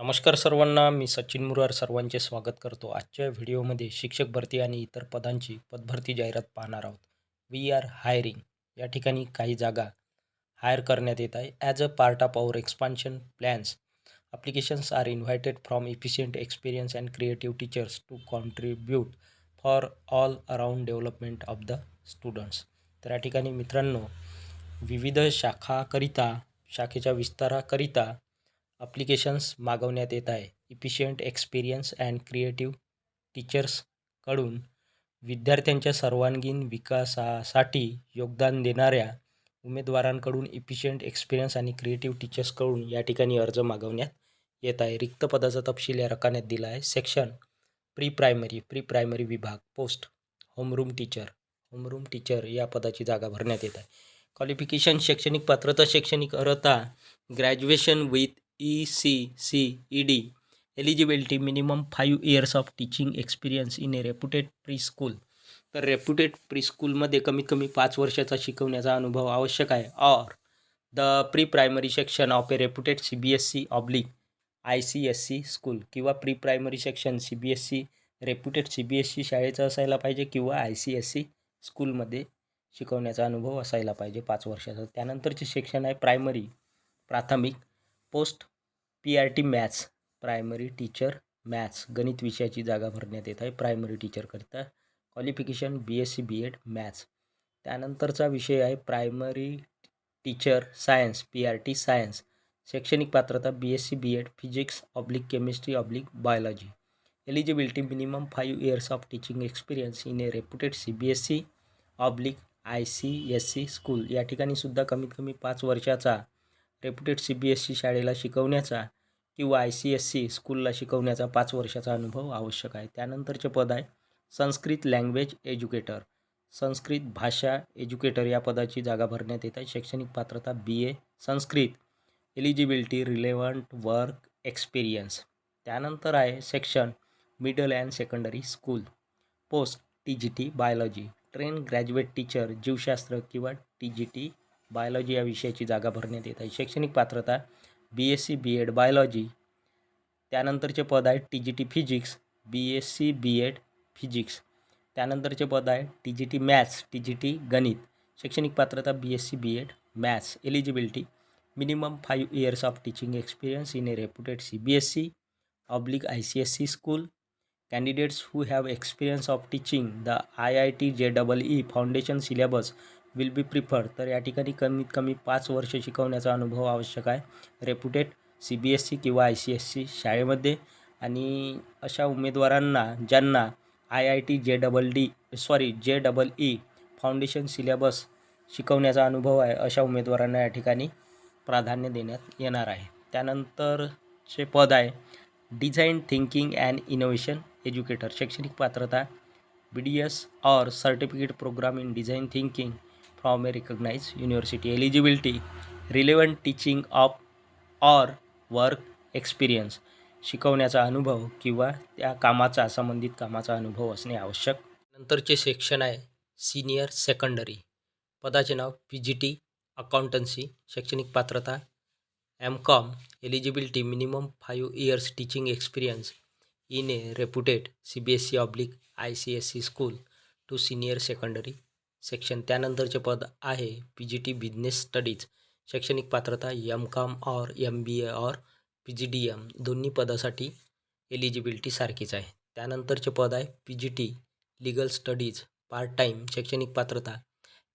नमस्कार सर्वांना, मी सचिन मुरार सर्वांचे स्वागत करतो. आजच्या व्हिडिओमध्ये शिक्षक भरती आणि इतर पदांची पदभरती जाहिरात पाहणार आहोत. वी आर हायरिंग या ठिकाणी काही जागा हायर करण्यात येत आहे. As a part of our expansion plans, applications are invited from efficient experience and creative teachers to contribute for all around development of the students. तर या ठिकाणी मित्रांनो, विविध शाखेच्या विस्ताराकरिता ॲप्लिकेशन्स मागवण्यात येत आहे. इफिशियंट एक्सपिरियन्स अँड क्रिएटिव्ह टीचर्सकडून विद्यार्थ्यांच्या सर्वांगीण विकासासाठी योगदान देणाऱ्या उमेदवारांकडून इफिशियंट एक्सपिरियन्स आणि क्रिएटिव्ह टीचर्सकडून या ठिकाणी अर्ज मागवण्यात येत आहे. रिक्त पदाचा तपशील या रकान्यात दिला आहे. सेक्शन प्री प्रायमरी विभाग. पोस्ट होमरूम टीचर या पदाची जागा भरण्यात येत आहे. क्वालिफिकेशन, शैक्षणिक पात्रता, शैक्षणिक अर्हता graduation with ECCED. Eligibility minimum 5 years of teaching experience in a reputed pre school. तर रेप्युटेड प्री स्कूलमध्ये कमीत कमी 5 वर्षाचा शिकवण्याचा अनुभव आवश्यक आहे. Or the pre primary section of a reputed CBSE/ICSE school, किंवा pre primary section CBSE reputed CBSE शाळेचं असायला पाहिजे किंवा ICSE स्कूलमध्ये शिकवण्याचा अनुभव असायला पाहिजे 5 वर्षाचा. त्यानंतरचे सेक्शन आहे प्राथमिक. Post PRT maths, primary teacher maths, गणित विषयाची जागा भरण्यात येत आहे प्रायमरी टीचरकरिता. Qualification BSc BEd maths. त्यानंतरचा विषय आहे primary teacher science, PRT science. शैक्षणिक पात्रता BSc BEd physics chemistry biology. Eligibility minimum 5 years of teaching experience in a reputed CBSE/ICSE school. या ठिकाणी सुद्धा कमीत कमी 5 वर्षाचा रेप्युटेड CBSE शाळेला शिकवण्याचा किंवा ICSE स्कूलला शिकवण्याचा 5 वर्षाचा अनुभव आवश्यक आहे. त्यानंतरचे पद आहे संस्कृत लँग्वेज एज्युकेटर, संस्कृत भाषा एज्युकेटर या पदाची जागा भरण्यात येत आहे. शैक्षणिक पात्रता BA Sanskrit. Eligibility relevant work experience. त्यानंतर आहे section middle and secondary school. Post TGT biology, train graduate teacher जीवशास्त्र किंवा TGT बायोलॉजी या विषयाची जागा भरण्यात येत आहे. शैक्षणिक पात्रता BSc BEd बायोलॉजी. त्यानंतरचे पद आहे TGT physics, BSc BEd physics. त्यानंतरचे पद आहे TGT मॅथ्स, TGT गणित. शैक्षणिक पात्रता BSc BEd maths. Eligibility minimum 5 years of teaching experience in a reputed CBSE/ICSE school. Candidates who have experience of teaching the IIT JEE foundation syllabus will be preferred. तर या ठिकाणी कमीत कमी 5 वर्ष शिकवण्याचा अनुभव आवश्यक आहे रेप्युटेड CBSE किंवा ICSE शाळेमध्ये. आणि अशा उमेदवारांना ज्यांना IIT JEE फाउंडेशन सिलेबस शिकवण्याचा अनुभव आहे, अशा उमेदवारांना या ठिकाणी प्राधान्य देण्यात येणार आहे. त्यानंतरचे पद आहे design thinking and innovation educator. शैक्षणिक पात्रता BDS और certificate programme in design thinking from a recognise university. Eligibility relevant teaching of or work experience, शिकवण्याचा अनुभव किंवा त्या संबंधित कामाचा अनुभव असणे आवश्यक. नंतरचे सेक्शन आहे सिनियर सेकंडरी. पदाचे नाव PGT अकाउंटन्सी. शैक्षणिक पात्रता MCOM. Eligibility minimum 5 years teaching experience in a reputed CBSE/ICSE school to senior secondary section. त्यानंतरचे पद आहे PGT बिझनेस स्टडीज. शैक्षणिक पात्रता MCOM और MBA और PGDM. दोन्ही पदासाठी एलिजिबिलिटी सारखीच आहे. त्यानंतरचे पद आहे PGT legal studies part time. शैक्षणिक पात्रता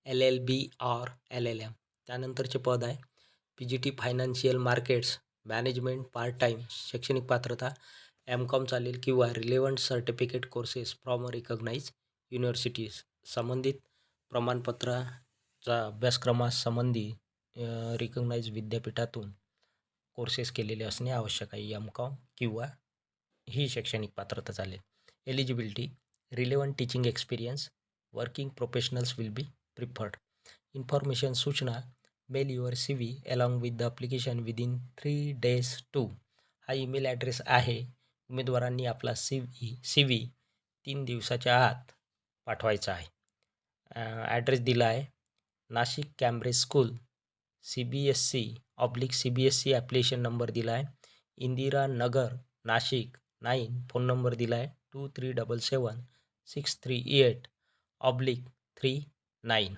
LLB और LLM. त्यानंतरचे पद आहे PGT financial markets management part time. शैक्षणिक पात्रता MCOM चालेल किंवा relevant certificate courses from recognise universities. संबंधित प्रमाणपत्राचा अभ्यासक्रमासंबंधी रिकग्नाइज विद्यापीठातून कोर्सेस केलेले असणे आवश्यक आहे. MCOM किंवा ही शैक्षणिक पात्रता चालेल. Eligibility relevant teaching experience working professionals will be preferred. Information सूचना mail your CV along with the application within 3 days to. हा ईमेल ॲड्रेस आहे. उमेदवारांनी आपला CV 3 दिवसाच्या आत पाठवायचा आहे. ॲड्रेस दिला आहे Nashik Cambridge school CBSE/CBSE. Application number दिला आहे इंदिरानगर नाशिक 9. फोन नंबर दिला आहे 2377 638/39.